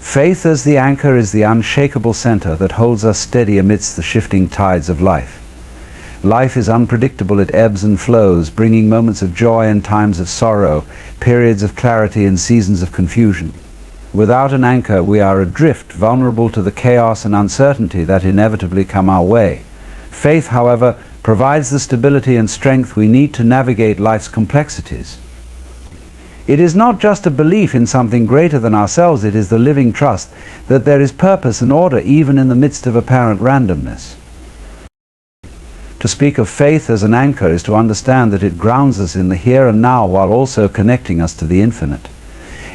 Faith as the anchor is the unshakable center that holds us steady amidst the shifting tides of life. Life is unpredictable, it ebbs and flows, bringing moments of joy and times of sorrow, periods of clarity and seasons of confusion. Without an anchor, we are adrift, vulnerable to the chaos and uncertainty that inevitably come our way. Faith, however, provides the stability and strength we need to navigate life's complexities. It is not just a belief in something greater than ourselves, it is the living trust that there is purpose and order even in the midst of apparent randomness. To speak of faith as an anchor is to understand that it grounds us in the here and now while also connecting us to the infinite.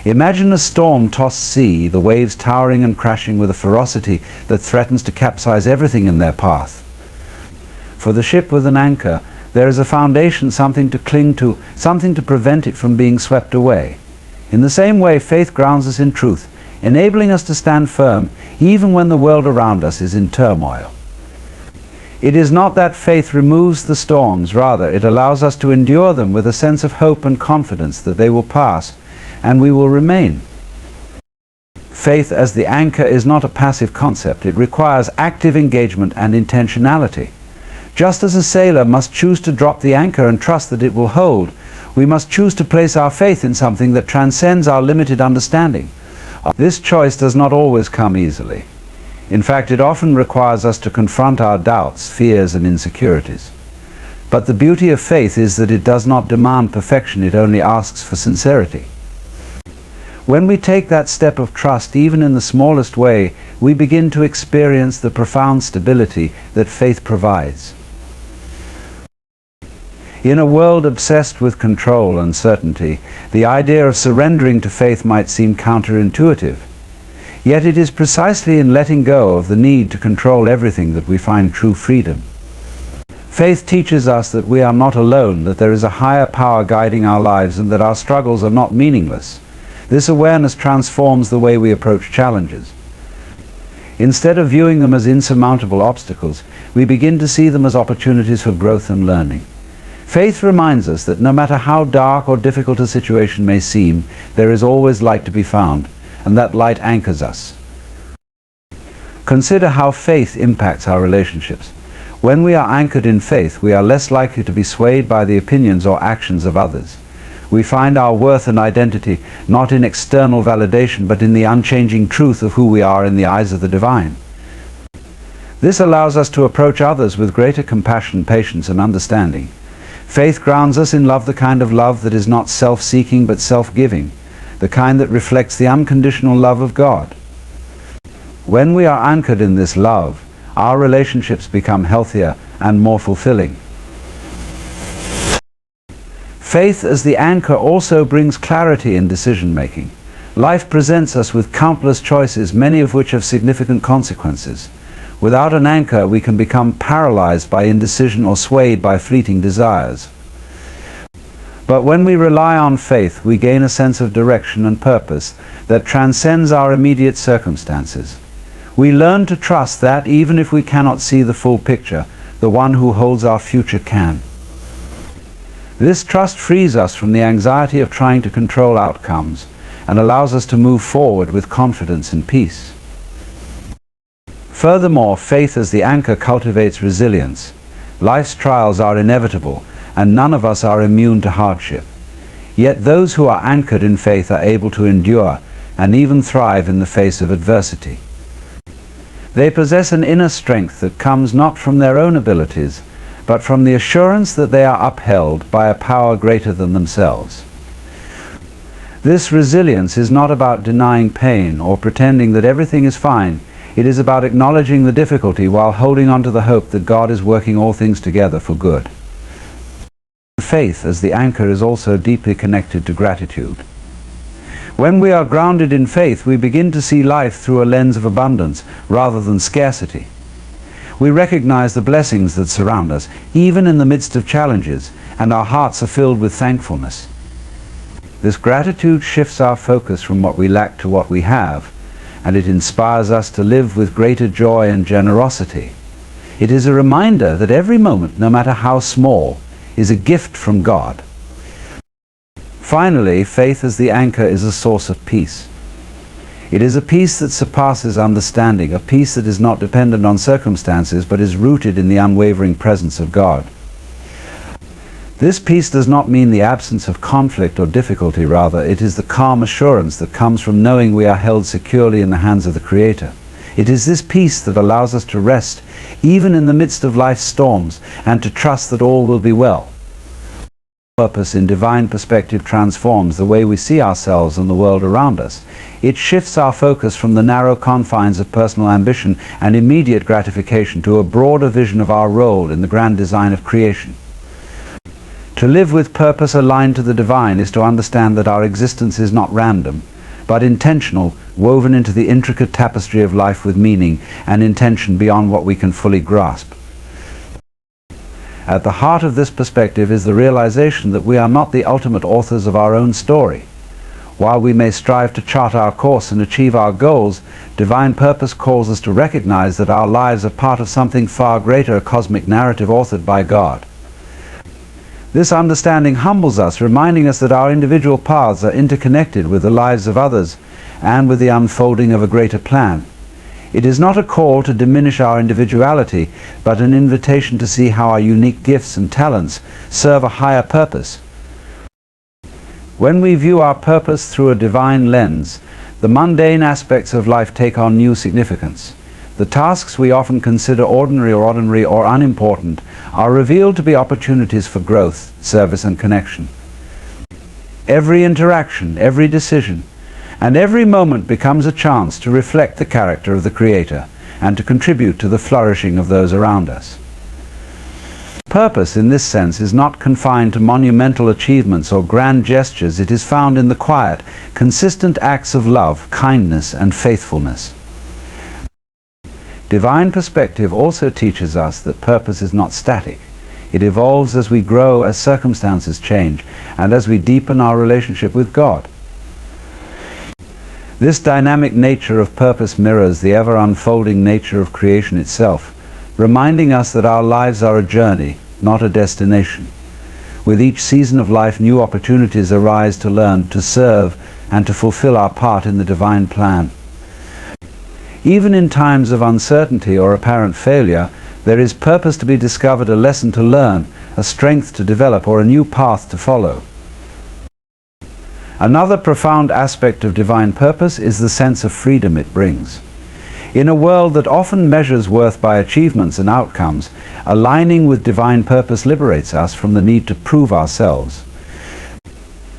Imagine a storm-tossed sea, the waves towering and crashing with a ferocity that threatens to capsize everything in their path. For the ship with an anchor, there is a foundation, something to cling to, something to prevent it from being swept away. In the same way, faith grounds us in truth, enabling us to stand firm even when the world around us is in turmoil. It is not that faith removes the storms, rather it allows us to endure them with a sense of hope and confidence that they will pass and we will remain. Faith as the anchor is not a passive concept. It requires active engagement and intentionality. Just as a sailor must choose to drop the anchor and trust that it will hold, we must choose to place our faith in something that transcends our limited understanding. This choice does not always come easily. In fact, it often requires us to confront our doubts, fears, and insecurities. But the beauty of faith is that it does not demand perfection, it only asks for sincerity. When we take that step of trust, even in the smallest way, we begin to experience the profound stability that faith provides. In a world obsessed with control and certainty, the idea of surrendering to faith might seem counterintuitive. Yet it is precisely in letting go of the need to control everything that we find true freedom. Faith teaches us that we are not alone, that there is a higher power guiding our lives, and that our struggles are not meaningless. This awareness transforms the way we approach challenges. Instead of viewing them as insurmountable obstacles, we begin to see them as opportunities for growth and learning. Faith reminds us that no matter how dark or difficult a situation may seem, there is always light to be found, and that light anchors us. Consider how faith impacts our relationships. When we are anchored in faith, we are less likely to be swayed by the opinions or actions of others. We find our worth and identity not in external validation, but in the unchanging truth of who we are in the eyes of the divine. This allows us to approach others with greater compassion, patience, and understanding. Faith grounds us in love, the kind of love that is not self-seeking but self-giving, the kind that reflects the unconditional love of God. When we are anchored in this love, our relationships become healthier and more fulfilling. Faith as the anchor also brings clarity in decision-making. Life presents us with countless choices, many of which have significant consequences. Without an anchor, we can become paralyzed by indecision or swayed by fleeting desires. But when we rely on faith, we gain a sense of direction and purpose that transcends our immediate circumstances. We learn to trust that, even if we cannot see the full picture, the one who holds our future can. This trust frees us from the anxiety of trying to control outcomes and allows us to move forward with confidence and peace. Furthermore, faith as the anchor cultivates resilience. Life's trials are inevitable, and none of us are immune to hardship. Yet those who are anchored in faith are able to endure and even thrive in the face of adversity. They possess an inner strength that comes not from their own abilities, but from the assurance that they are upheld by a power greater than themselves. This resilience is not about denying pain or pretending that everything is fine. It is about acknowledging the difficulty while holding on to the hope that God is working all things together for good. Faith as the anchor is also deeply connected to gratitude. When we are grounded in faith, we begin to see life through a lens of abundance rather than scarcity. We recognize the blessings that surround us, even in the midst of challenges, and our hearts are filled with thankfulness. This gratitude shifts our focus from what we lack to what we have, and it inspires us to live with greater joy and generosity. It is a reminder that every moment, no matter how small, is a gift from God. Finally, faith as the anchor is a source of peace. It is a peace that surpasses understanding, a peace that is not dependent on circumstances but is rooted in the unwavering presence of God. This peace does not mean the absence of conflict or difficulty, rather, it is the calm assurance that comes from knowing we are held securely in the hands of the Creator. It is this peace that allows us to rest even in the midst of life's storms and to trust that all will be well. Purpose in divine perspective transforms the way we see ourselves and the world around us. It shifts our focus from the narrow confines of personal ambition and immediate gratification to a broader vision of our role in the grand design of creation. To live with purpose aligned to the divine is to understand that our existence is not random, but intentional, woven into the intricate tapestry of life with meaning and intention beyond what we can fully grasp. At the heart of this perspective is the realization that we are not the ultimate authors of our own story. While we may strive to chart our course and achieve our goals, divine purpose calls us to recognize that our lives are part of something far greater, a cosmic narrative authored by God. This understanding humbles us, reminding us that our individual paths are interconnected with the lives of others and with the unfolding of a greater plan. It is not a call to diminish our individuality, but an invitation to see how our unique gifts and talents serve a higher purpose. When we view our purpose through a divine lens, the mundane aspects of life take on new significance. The tasks we often consider ordinary or unimportant are revealed to be opportunities for growth, service and connection. Every interaction, every decision, and every moment becomes a chance to reflect the character of the Creator and to contribute to the flourishing of those around us. Purpose in this sense is not confined to monumental achievements or grand gestures. It is found in the quiet, consistent acts of love, kindness and faithfulness. Divine perspective also teaches us that purpose is not static. It evolves as we grow, as circumstances change, and as we deepen our relationship with God. This dynamic nature of purpose mirrors the ever-unfolding nature of creation itself, reminding us that our lives are a journey, not a destination. With each season of life, new opportunities arise to learn, to serve, and to fulfill our part in the divine plan. Even in times of uncertainty or apparent failure, there is purpose to be discovered, a lesson to learn, a strength to develop, or a new path to follow. Another profound aspect of divine purpose is the sense of freedom it brings. In a world that often measures worth by achievements and outcomes, aligning with divine purpose liberates us from the need to prove ourselves.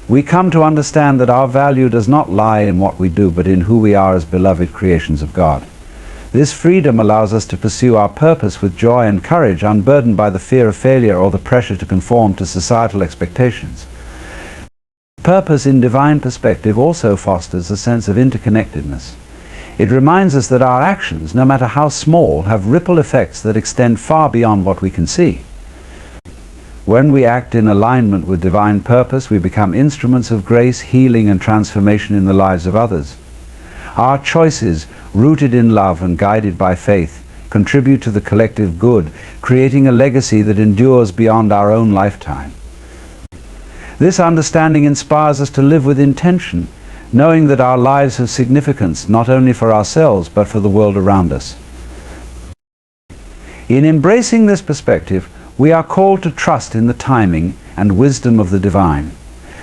We come to understand that our value does not lie in what we do, but in who we are as beloved creations of God. This freedom allows us to pursue our purpose with joy and courage, unburdened by the fear of failure or the pressure to conform to societal expectations. Purpose in divine perspective also fosters a sense of interconnectedness. It reminds us that our actions, no matter how small, have ripple effects that extend far beyond what we can see. When we act in alignment with divine purpose, we become instruments of grace, healing, and transformation in the lives of others. Our choices, rooted in love and guided by faith, contribute to the collective good, creating a legacy that endures beyond our own lifetime. This understanding inspires us to live with intention, knowing that our lives have significance not only for ourselves but for the world around us. In embracing this perspective, we are called to trust in the timing and wisdom of the divine.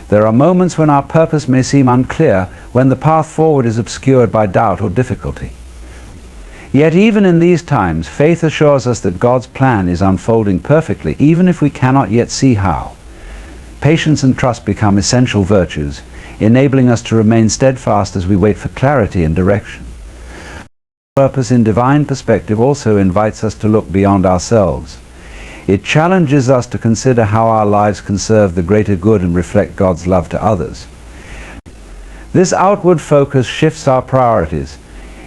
There are moments when our purpose may seem unclear, when the path forward is obscured by doubt or difficulty. Yet even in these times, faith assures us that God's plan is unfolding perfectly, even if we cannot yet see how. Patience and trust become essential virtues, enabling us to remain steadfast as we wait for clarity and direction. Purpose in divine perspective also invites us to look beyond ourselves. It challenges us to consider how our lives can serve the greater good and reflect God's love to others. This outward focus shifts our priorities,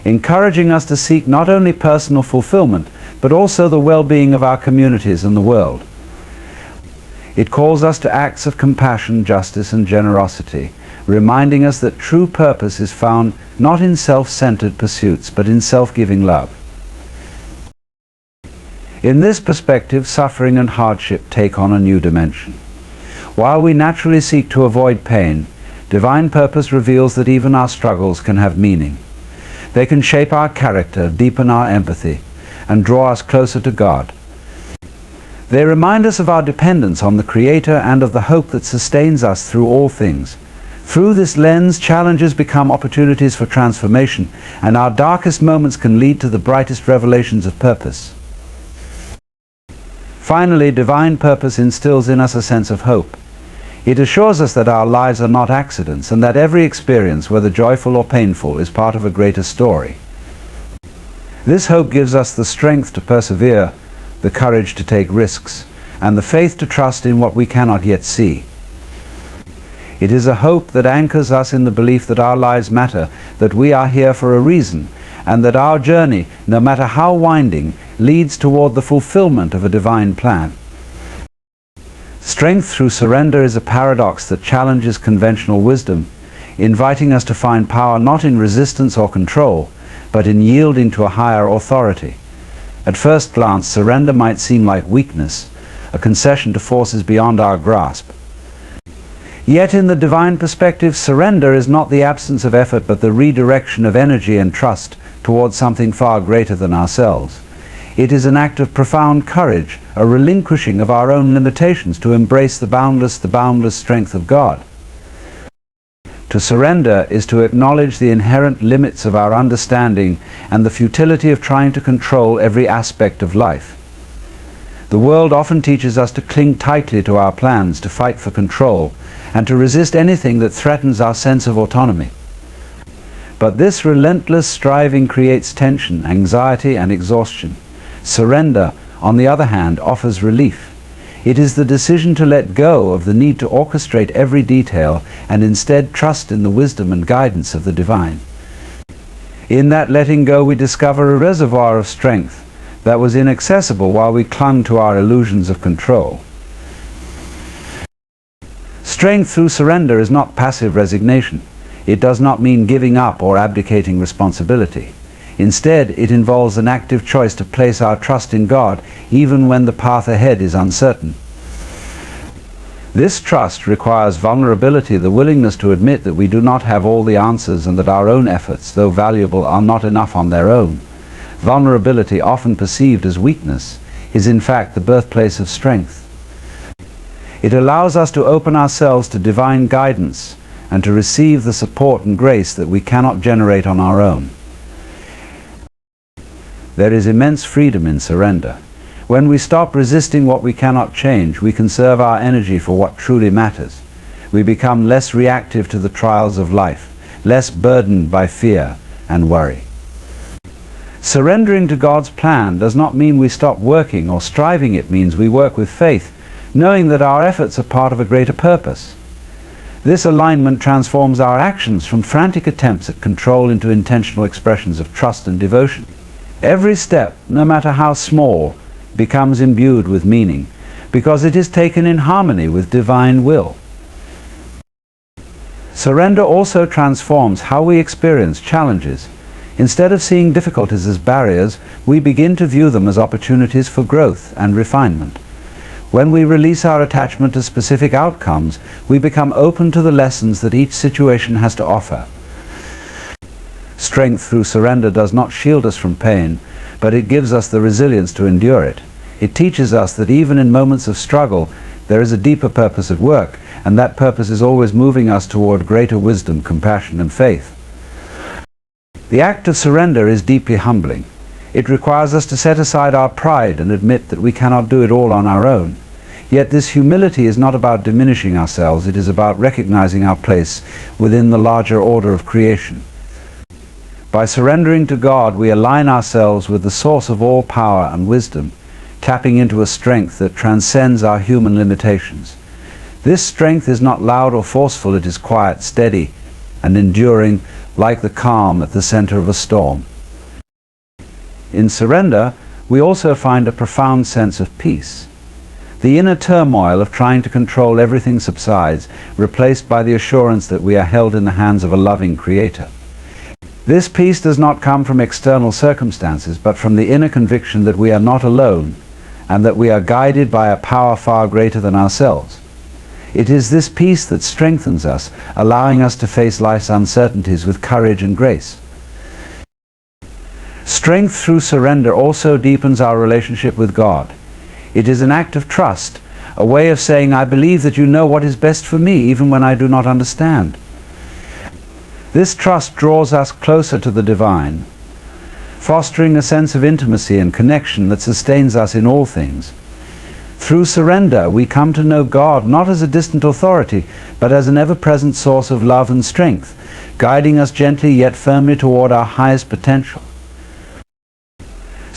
encouraging us to seek not only personal fulfillment, but also the well-being of our communities and the world. It calls us to acts of compassion, justice, and generosity, reminding us that true purpose is found not in self-centered pursuits, but in self-giving love. In this perspective, suffering and hardship take on a new dimension. While we naturally seek to avoid pain, divine purpose reveals that even our struggles can have meaning. They can shape our character, deepen our empathy, and draw us closer to God. They remind us of our dependence on the Creator and of the hope that sustains us through all things. Through this lens, challenges become opportunities for transformation, and our darkest moments can lead to the brightest revelations of purpose. Finally, divine purpose instills in us a sense of hope. It assures us that our lives are not accidents, and that every experience, whether joyful or painful, is part of a greater story. This hope gives us the strength to persevere, the courage to take risks, and the faith to trust in what we cannot yet see. It is a hope that anchors us in the belief that our lives matter, that we are here for a reason, and that our journey, no matter how winding, leads toward the fulfillment of a divine plan. Strength through surrender is a paradox that challenges conventional wisdom, inviting us to find power not in resistance or control, but in yielding to a higher authority. At first glance, surrender might seem like weakness, a concession to forces beyond our grasp. Yet in the divine perspective, surrender is not the absence of effort, but the redirection of energy and trust towards something far greater than ourselves. It is an act of profound courage, a relinquishing of our own limitations to embrace the boundless strength of God. To surrender is to acknowledge the inherent limits of our understanding and the futility of trying to control every aspect of life. The world often teaches us to cling tightly to our plans, to fight for control, and to resist anything that threatens our sense of autonomy. But this relentless striving creates tension, anxiety, and exhaustion. Surrender, on the other hand, offers relief. It is the decision to let go of the need to orchestrate every detail and instead trust in the wisdom and guidance of the divine. In that letting go, we discover a reservoir of strength that was inaccessible while we clung to our illusions of control. Strength through surrender is not passive resignation. It does not mean giving up or abdicating responsibility. Instead, it involves an active choice to place our trust in God, even when the path ahead is uncertain. This trust requires vulnerability, the willingness to admit that we do not have all the answers and that our own efforts, though valuable, are not enough on their own. Vulnerability, often perceived as weakness, is in fact the birthplace of strength. It allows us to open ourselves to divine guidance and to receive the support and grace that we cannot generate on our own. There is immense freedom in surrender. When we stop resisting what we cannot change, we conserve our energy for what truly matters. We become less reactive to the trials of life, less burdened by fear and worry. Surrendering to God's plan does not mean we stop working or striving. It means we work with faith, knowing that our efforts are part of a greater purpose. This alignment transforms our actions from frantic attempts at control into intentional expressions of trust and devotion. Every step, no matter how small, becomes imbued with meaning, because it is taken in harmony with divine will. Surrender also transforms how we experience challenges. Instead of seeing difficulties as barriers, we begin to view them as opportunities for growth and refinement. When we release our attachment to specific outcomes, we become open to the lessons that each situation has to offer. Strength through surrender does not shield us from pain, but it gives us the resilience to endure it. It teaches us that even in moments of struggle, there is a deeper purpose at work, and that purpose is always moving us toward greater wisdom, compassion, and faith. The act of surrender is deeply humbling. It requires us to set aside our pride and admit that we cannot do it all on our own. Yet this humility is not about diminishing ourselves, it is about recognizing our place within the larger order of creation. By surrendering to God, we align ourselves with the source of all power and wisdom, tapping into a strength that transcends our human limitations. This strength is not loud or forceful, it is quiet, steady, and enduring, like the calm at the center of a storm. In surrender, we also find a profound sense of peace. The inner turmoil of trying to control everything subsides, replaced by the assurance that we are held in the hands of a loving Creator. This peace does not come from external circumstances, but from the inner conviction that we are not alone, and that we are guided by a power far greater than ourselves. It is this peace that strengthens us, allowing us to face life's uncertainties with courage and grace. Strength through surrender also deepens our relationship with God. It is an act of trust, a way of saying, I believe that you know what is best for me, even when I do not understand. This trust draws us closer to the divine, fostering a sense of intimacy and connection that sustains us in all things. Through surrender, we come to know God not as a distant authority, but as an ever-present source of love and strength, guiding us gently yet firmly toward our highest potential.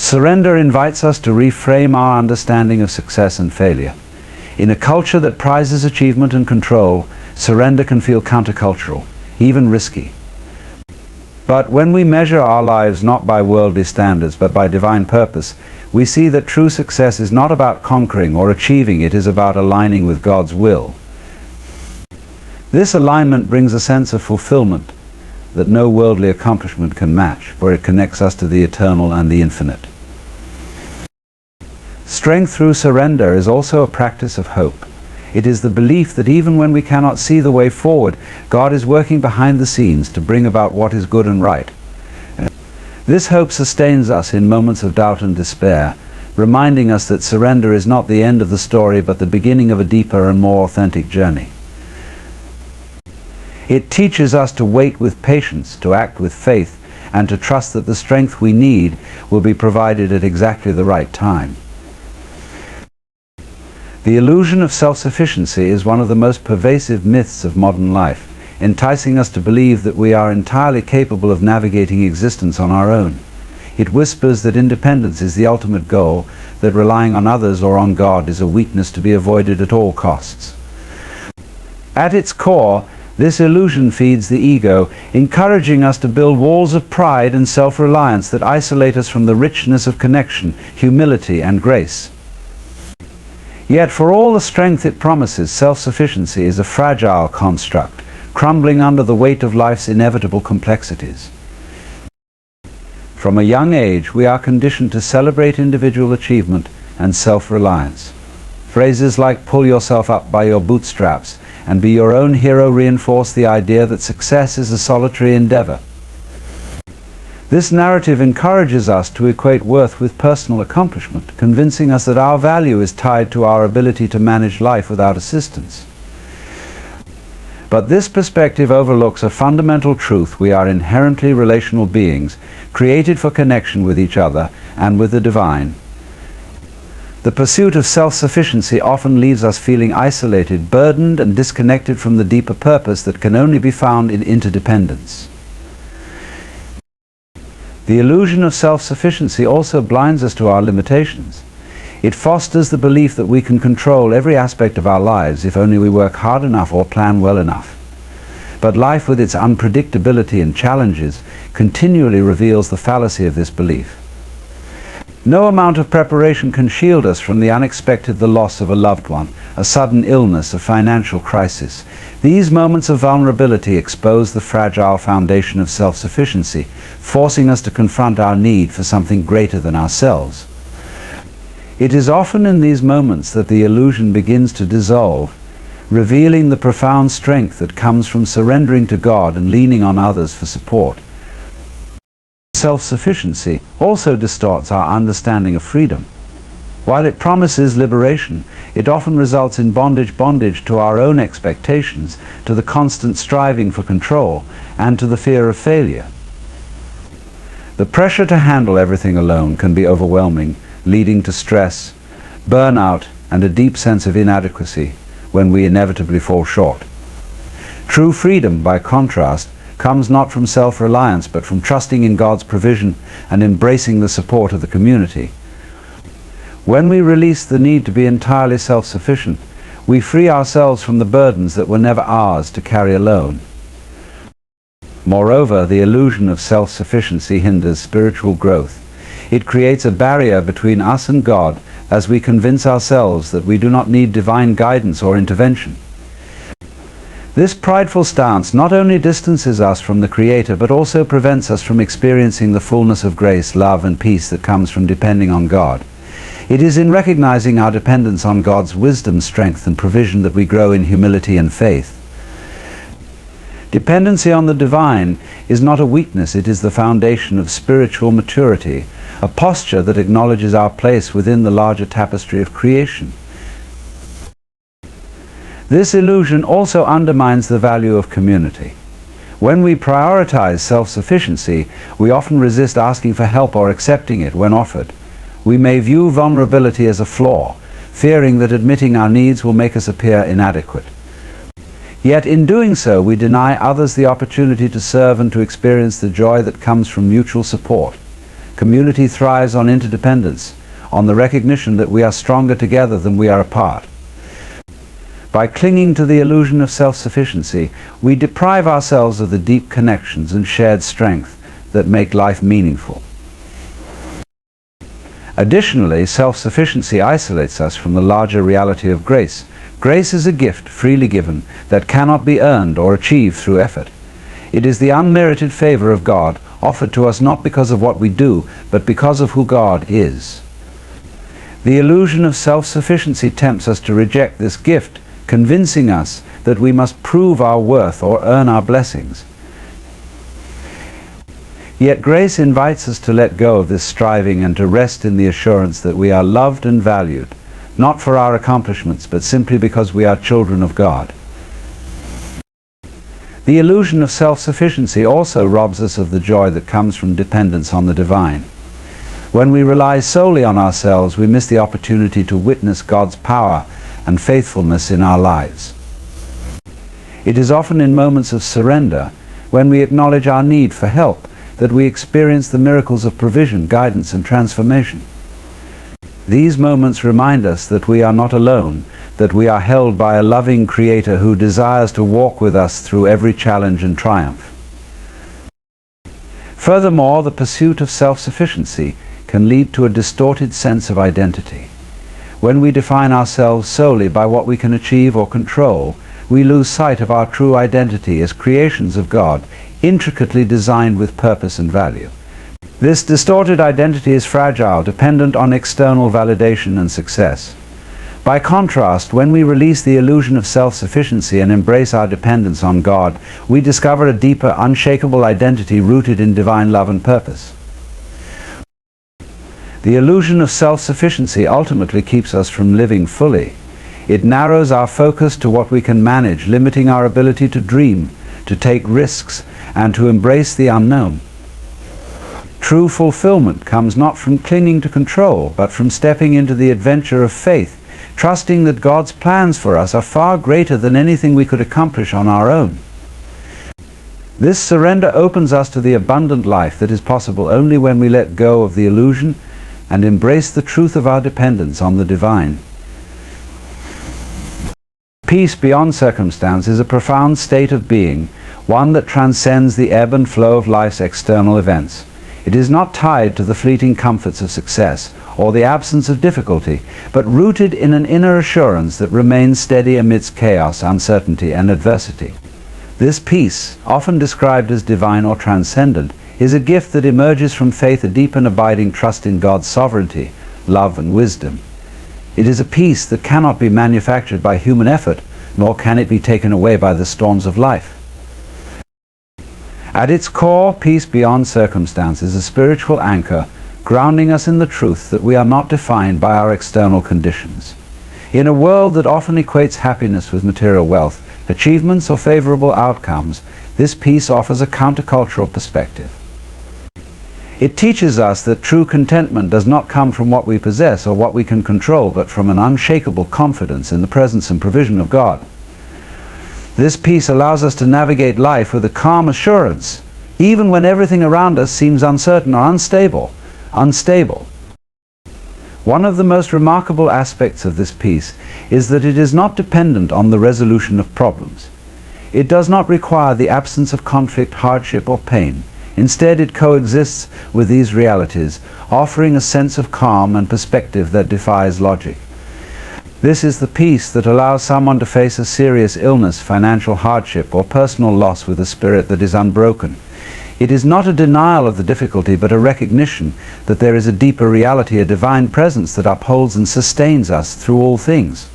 Surrender invites us to reframe our understanding of success and failure. In a culture that prizes achievement and control, surrender can feel countercultural, even risky. But when we measure our lives not by worldly standards, but by divine purpose, we see that true success is not about conquering or achieving, it is about aligning with God's will. This alignment brings a sense of fulfillment that no worldly accomplishment can match, for it connects us to the eternal and the infinite. Strength through surrender is also a practice of hope. It is the belief that even when we cannot see the way forward, God is working behind the scenes to bring about what is good and right. This hope sustains us in moments of doubt and despair, reminding us that surrender is not the end of the story, but the beginning of a deeper and more authentic journey. It teaches us to wait with patience, to act with faith, and to trust that the strength we need will be provided at exactly the right time. The illusion of self-sufficiency is one of the most pervasive myths of modern life, enticing us to believe that we are entirely capable of navigating existence on our own. It whispers that independence is the ultimate goal, that relying on others or on God is a weakness to be avoided at all costs. At its core, this illusion feeds the ego, encouraging us to build walls of pride and self-reliance that isolate us from the richness of connection, humility, and grace. Yet for all the strength it promises, self-sufficiency is a fragile construct, crumbling under the weight of life's inevitable complexities. From a young age, we are conditioned to celebrate individual achievement and self-reliance. Phrases like "pull yourself up by your bootstraps" and "be your own hero" reinforce the idea that success is a solitary endeavor. This narrative encourages us to equate worth with personal accomplishment, convincing us that our value is tied to our ability to manage life without assistance. But this perspective overlooks a fundamental truth: we are inherently relational beings, created for connection with each other and with the divine. The pursuit of self-sufficiency often leaves us feeling isolated, burdened, and disconnected from the deeper purpose that can only be found in interdependence. The illusion of self-sufficiency also blinds us to our limitations. It fosters the belief that we can control every aspect of our lives if only we work hard enough or plan well enough. But life, with its unpredictability and challenges, continually reveals the fallacy of this belief. No amount of preparation can shield us from the unexpected, the loss of a loved one, a sudden illness, a financial crisis. These moments of vulnerability expose the fragile foundation of self-sufficiency, forcing us to confront our need for something greater than ourselves. It is often in these moments that the illusion begins to dissolve, revealing the profound strength that comes from surrendering to God and leaning on others for support. Self-sufficiency also distorts our understanding of freedom. While it promises liberation, it often results in bondage to our own expectations, to the constant striving for control, and to the fear of failure. The pressure to handle everything alone can be overwhelming, leading to stress, burnout, and a deep sense of inadequacy when we inevitably fall short. True freedom, by contrast, comes not from self-reliance, but from trusting in God's provision and embracing the support of the community. When we release the need to be entirely self-sufficient, we free ourselves from the burdens that were never ours to carry alone. Moreover, the illusion of self-sufficiency hinders spiritual growth. It creates a barrier between us and God as we convince ourselves that we do not need divine guidance or intervention. This prideful stance not only distances us from the Creator, but also prevents us from experiencing the fullness of grace, love, and peace that comes from depending on God. It is in recognizing our dependence on God's wisdom, strength, and provision that we grow in humility and faith. Dependency on the divine is not a weakness, it is the foundation of spiritual maturity, a posture that acknowledges our place within the larger tapestry of creation. This illusion also undermines the value of community. When we prioritize self-sufficiency, we often resist asking for help or accepting it when offered. We may view vulnerability as a flaw, fearing that admitting our needs will make us appear inadequate. Yet in doing so, we deny others the opportunity to serve and to experience the joy that comes from mutual support. Community thrives on interdependence, on the recognition that we are stronger together than we are apart. By clinging to the illusion of self-sufficiency, we deprive ourselves of the deep connections and shared strength that make life meaningful. Additionally, self-sufficiency isolates us from the larger reality of grace. Grace is a gift freely given that cannot be earned or achieved through effort. It is the unmerited favor of God, offered to us not because of what we do, but because of who God is. The illusion of self-sufficiency tempts us to reject this gift, convincing us that we must prove our worth or earn our blessings. Yet grace invites us to let go of this striving and to rest in the assurance that we are loved and valued, not for our accomplishments, but simply because we are children of God. The illusion of self-sufficiency also robs us of the joy that comes from dependence on the divine. When we rely solely on ourselves, we miss the opportunity to witness God's power and faithfulness in our lives. It is often in moments of surrender, when we acknowledge our need for help, that we experience the miracles of provision, guidance, and transformation. These moments remind us that we are not alone, that we are held by a loving Creator who desires to walk with us through every challenge and triumph. Furthermore, the pursuit of self-sufficiency can lead to a distorted sense of identity. When we define ourselves solely by what we can achieve or control, we lose sight of our true identity as creations of God, intricately designed with purpose and value. This distorted identity is fragile, dependent on external validation and success. By contrast, when we release the illusion of self-sufficiency and embrace our dependence on God, we discover a deeper, unshakable identity rooted in divine love and purpose. The illusion of self-sufficiency ultimately keeps us from living fully. It narrows our focus to what we can manage, limiting our ability to dream, to take risks, and to embrace the unknown. True fulfillment comes not from clinging to control, but from stepping into the adventure of faith, trusting that God's plans for us are far greater than anything we could accomplish on our own. This surrender opens us to the abundant life that is possible only when we let go of the illusion and embrace the truth of our dependence on the divine. Peace beyond circumstance is a profound state of being, one that transcends the ebb and flow of life's external events. It is not tied to the fleeting comforts of success or the absence of difficulty, but rooted in an inner assurance that remains steady amidst chaos, uncertainty, and adversity. This peace, often described as divine or transcendent, is a gift that emerges from faith, a deep and abiding trust in God's sovereignty, love, and wisdom. It is a peace that cannot be manufactured by human effort, nor can it be taken away by the storms of life. At its core, peace beyond circumstance is a spiritual anchor, grounding us in the truth that we are not defined by our external conditions. In a world that often equates happiness with material wealth, achievements, or favorable outcomes, this peace offers a countercultural perspective. It teaches us that true contentment does not come from what we possess or what we can control, but from an unshakable confidence in the presence and provision of God. This peace allows us to navigate life with a calm assurance, even when everything around us seems uncertain or unstable. One of the most remarkable aspects of this peace is that it is not dependent on the resolution of problems. It does not require the absence of conflict, hardship, or pain. Instead, it coexists with these realities, offering a sense of calm and perspective that defies logic. This is the peace that allows someone to face a serious illness, financial hardship, or personal loss with a spirit that is unbroken. It is not a denial of the difficulty, but a recognition that there is a deeper reality, a divine presence that upholds and sustains us through all things.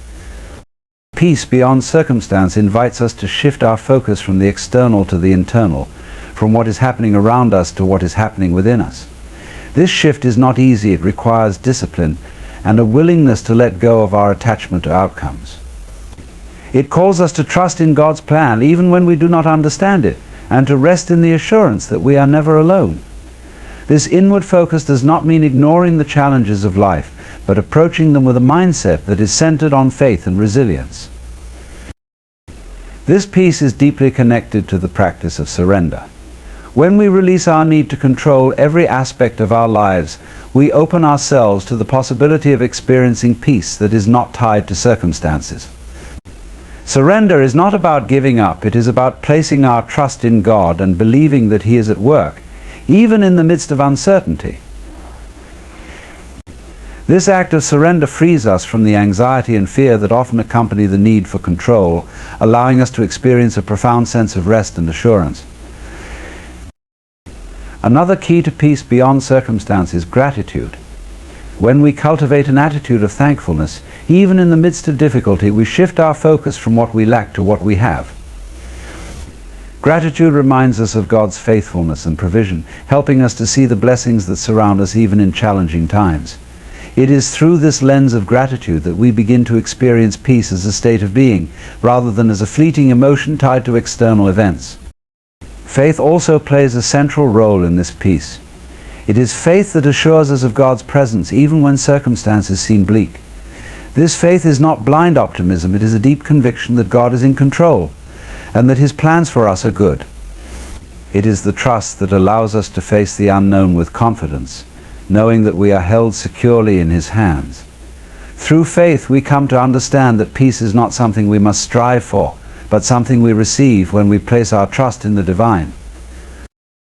Peace beyond circumstance invites us to shift our focus from the external to the internal, from what is happening around us to what is happening within us. This shift is not easy. It requires discipline and a willingness to let go of our attachment to outcomes. It calls us to trust in God's plan even when we do not understand it, and to rest in the assurance that we are never alone. This inward focus does not mean ignoring the challenges of life, but approaching them with a mindset that is centered on faith and resilience. This peace is deeply connected to the practice of surrender. When we release our need to control every aspect of our lives, we open ourselves to the possibility of experiencing peace that is not tied to circumstances. Surrender is not about giving up. It is about placing our trust in God and believing that He is at work, even in the midst of uncertainty. This act of surrender frees us from the anxiety and fear that often accompany the need for control, allowing us to experience a profound sense of rest and assurance. Another key to peace beyond circumstance is gratitude. When we cultivate an attitude of thankfulness, even in the midst of difficulty, we shift our focus from what we lack to what we have. Gratitude reminds us of God's faithfulness and provision, helping us to see the blessings that surround us even in challenging times. It is through this lens of gratitude that we begin to experience peace as a state of being, rather than as a fleeting emotion tied to external events. Faith also plays a central role in this peace. It is faith that assures us of God's presence even when circumstances seem bleak. This faith is not blind optimism. It is a deep conviction that God is in control and that His plans for us are good. It is the trust that allows us to face the unknown with confidence, knowing that we are held securely in His hands. Through faith, we come to understand that peace is not something we must strive for, but something we receive when we place our trust in the divine.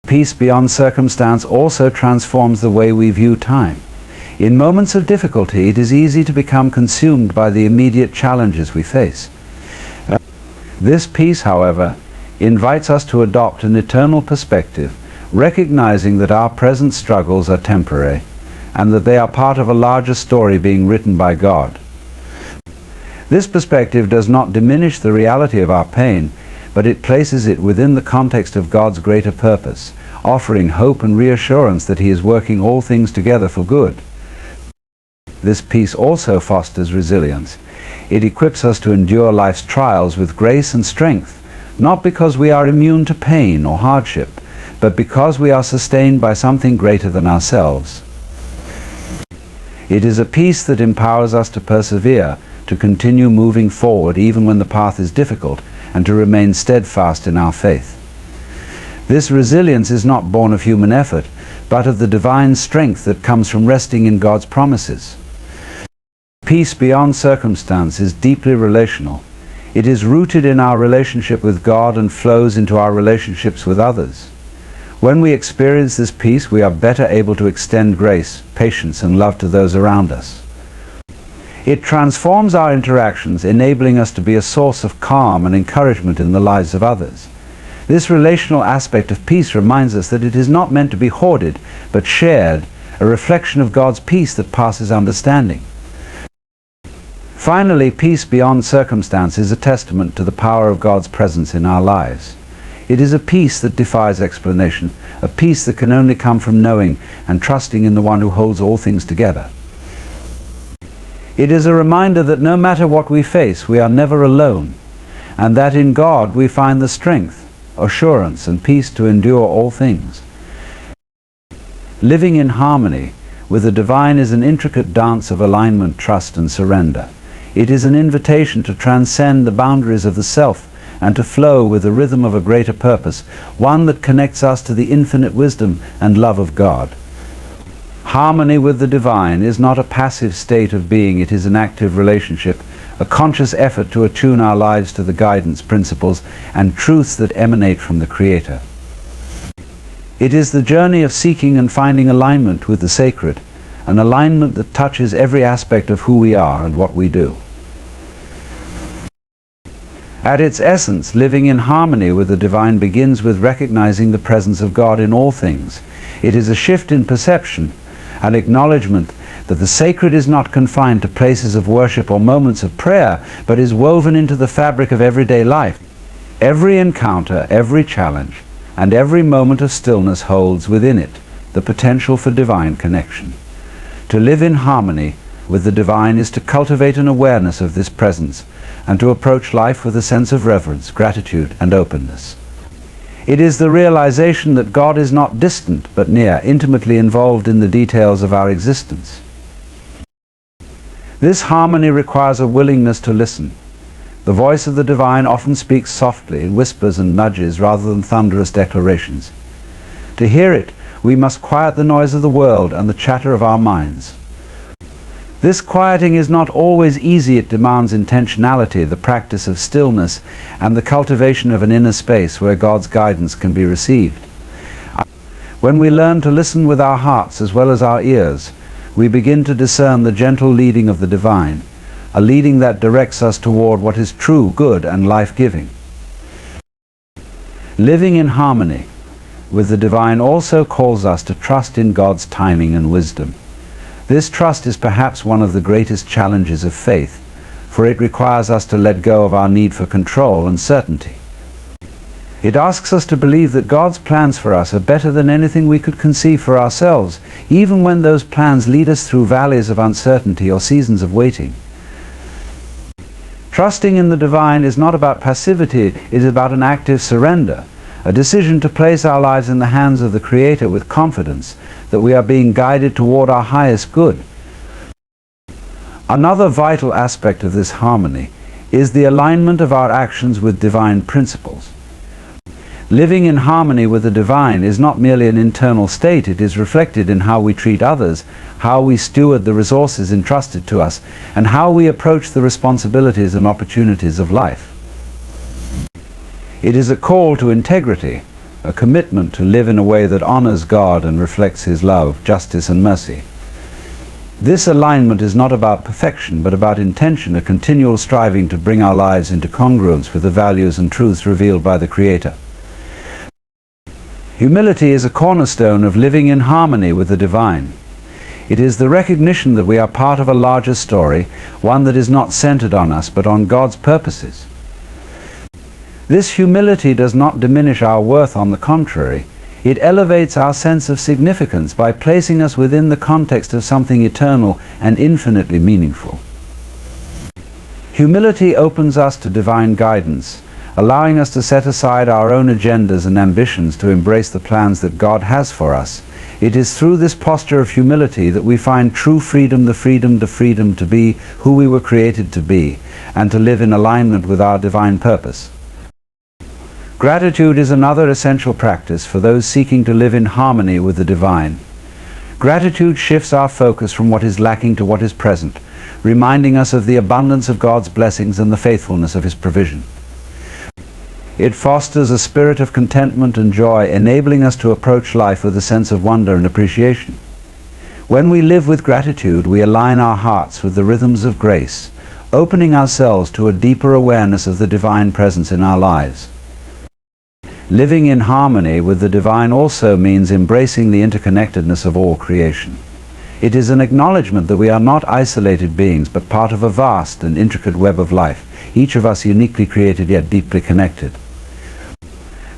Peace beyond circumstance also transforms the way we view time. In moments of difficulty, it is easy to become consumed by the immediate challenges we face. This peace, however, invites us to adopt an eternal perspective, recognizing that our present struggles are temporary and that they are part of a larger story being written by God. This perspective does not diminish the reality of our pain, but it places it within the context of God's greater purpose, offering hope and reassurance that He is working all things together for good. This peace also fosters resilience. It equips us to endure life's trials with grace and strength, not because we are immune to pain or hardship, but because we are sustained by something greater than ourselves. It is a peace that empowers us to persevere, to continue moving forward even when the path is difficult, and to remain steadfast in our faith. This resilience is not born of human effort, but of the divine strength that comes from resting in God's promises. Peace beyond circumstance is deeply relational. It is rooted in our relationship with God and flows into our relationships with others. When we experience this peace, we are better able to extend grace, patience, and love to those around us. It transforms our interactions, enabling us to be a source of calm and encouragement in the lives of others. This relational aspect of peace reminds us that it is not meant to be hoarded, but shared, a reflection of God's peace that passes understanding. Finally, peace beyond circumstance is a testament to the power of God's presence in our lives. It is a peace that defies explanation, a peace that can only come from knowing and trusting in the one who holds all things together. It is a reminder that no matter what we face, we are never alone, and that in God we find the strength, assurance, and peace to endure all things. Living in harmony with the divine is an intricate dance of alignment, trust, and surrender. It is an invitation to transcend the boundaries of the self and to flow with the rhythm of a greater purpose, one that connects us to the infinite wisdom and love of God. Harmony with the divine is not a passive state of being. It is an active relationship, a conscious effort to attune our lives to the guidance, principles, and truths that emanate from the Creator. It is the journey of seeking and finding alignment with the sacred, an alignment that touches every aspect of who we are and what we do. At its essence, living in harmony with the divine begins with recognizing the presence of God in all things. It is a shift in perception, an acknowledgement that the sacred is not confined to places of worship or moments of prayer, but is woven into the fabric of everyday life. Every encounter, every challenge, and every moment of stillness holds within it the potential for divine connection. To live in harmony with the divine is to cultivate an awareness of this presence and to approach life with a sense of reverence, gratitude, and openness. It is the realization that God is not distant but near, intimately involved in the details of our existence. This harmony requires a willingness to listen. The voice of the divine often speaks softly, in whispers and nudges rather than thunderous declarations. To hear it, we must quiet the noise of the world and the chatter of our minds. This quieting is not always easy. It demands intentionality, the practice of stillness, and the cultivation of an inner space where God's guidance can be received. When we learn to listen with our hearts as well as our ears, we begin to discern the gentle leading of the divine, a leading that directs us toward what is true, good, and life-giving. Living in harmony with the divine also calls us to trust in God's timing and wisdom. This trust is perhaps one of the greatest challenges of faith, for it requires us to let go of our need for control and certainty. It asks us to believe that God's plans for us are better than anything we could conceive for ourselves, even when those plans lead us through valleys of uncertainty or seasons of waiting. Trusting in the divine is not about passivity, it is about an active surrender, a decision to place our lives in the hands of the Creator with confidence that we are being guided toward our highest good. Another vital aspect of this harmony is the alignment of our actions with divine principles. Living in harmony with the divine is not merely an internal state, it is reflected in how we treat others, how we steward the resources entrusted to us, and how we approach the responsibilities and opportunities of life. It is a call to integrity, a commitment to live in a way that honors God and reflects His love, justice, and mercy. This alignment is not about perfection, but about intention, a continual striving to bring our lives into congruence with the values and truths revealed by the Creator. Humility is a cornerstone of living in harmony with the divine. It is the recognition that we are part of a larger story, one that is not centered on us, but on God's purposes. This humility does not diminish our worth, on the contrary. It elevates our sense of significance by placing us within the context of something eternal and infinitely meaningful. Humility opens us to divine guidance, allowing us to set aside our own agendas and ambitions to embrace the plans that God has for us. It is through this posture of humility that we find true freedom, the freedom to be who we were created to be, and to live in alignment with our divine purpose. Gratitude is another essential practice for those seeking to live in harmony with the divine. Gratitude shifts our focus from what is lacking to what is present, reminding us of the abundance of God's blessings and the faithfulness of His provision. It fosters a spirit of contentment and joy, enabling us to approach life with a sense of wonder and appreciation. When we live with gratitude, we align our hearts with the rhythms of grace, opening ourselves to a deeper awareness of the divine presence in our lives. Living in harmony with the divine also means embracing the interconnectedness of all creation. It is an acknowledgement that we are not isolated beings, but part of a vast and intricate web of life, each of us uniquely created yet deeply connected.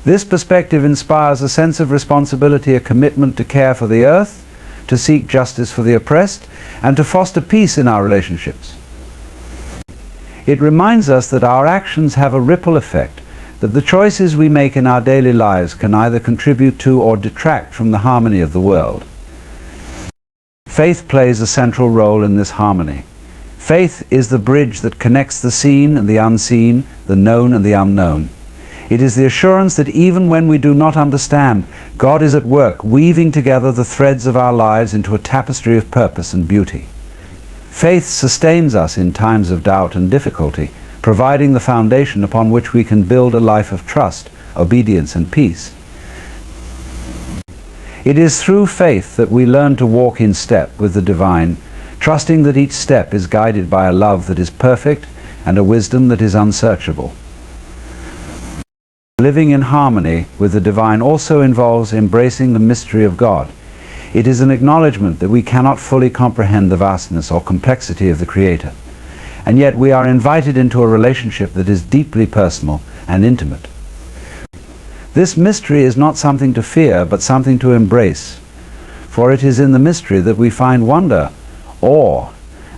This perspective inspires a sense of responsibility, a commitment to care for the earth, to seek justice for the oppressed, and to foster peace in our relationships. It reminds us that our actions have a ripple effect, that the choices we make in our daily lives can either contribute to or detract from the harmony of the world. Faith plays a central role in this harmony. Faith is the bridge that connects the seen and the unseen, the known and the unknown. It is the assurance that even when we do not understand, God is at work, weaving together the threads of our lives into a tapestry of purpose and beauty. Faith sustains us in times of doubt and difficulty, providing the foundation upon which we can build a life of trust, obedience, and peace. It is through faith that we learn to walk in step with the divine, trusting that each step is guided by a love that is perfect and a wisdom that is unsearchable. Living in harmony with the divine also involves embracing the mystery of God. It is an acknowledgement that we cannot fully comprehend the vastness or complexity of the Creator, and yet we are invited into a relationship that is deeply personal and intimate. This mystery is not something to fear, but something to embrace, for it is in the mystery that we find wonder, awe,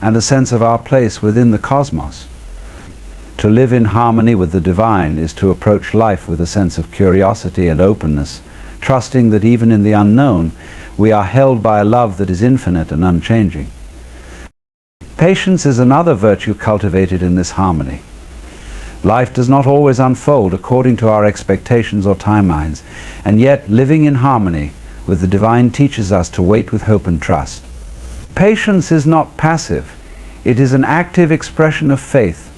and a sense of our place within the cosmos. To live in harmony with the divine is to approach life with a sense of curiosity and openness, trusting that even in the unknown, we are held by a love that is infinite and unchanging. Patience is another virtue cultivated in this harmony. Life does not always unfold according to our expectations or timelines, and yet living in harmony with the divine teaches us to wait with hope and trust. Patience is not passive. It is an active expression of faith,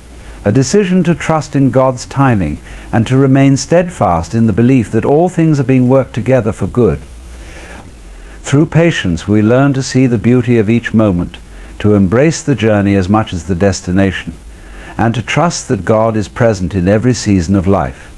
a decision to trust in God's timing and to remain steadfast in the belief that all things are being worked together for good. Through patience, we learn to see the beauty of each moment, to embrace the journey as much as the destination, and to trust that God is present in every season of life.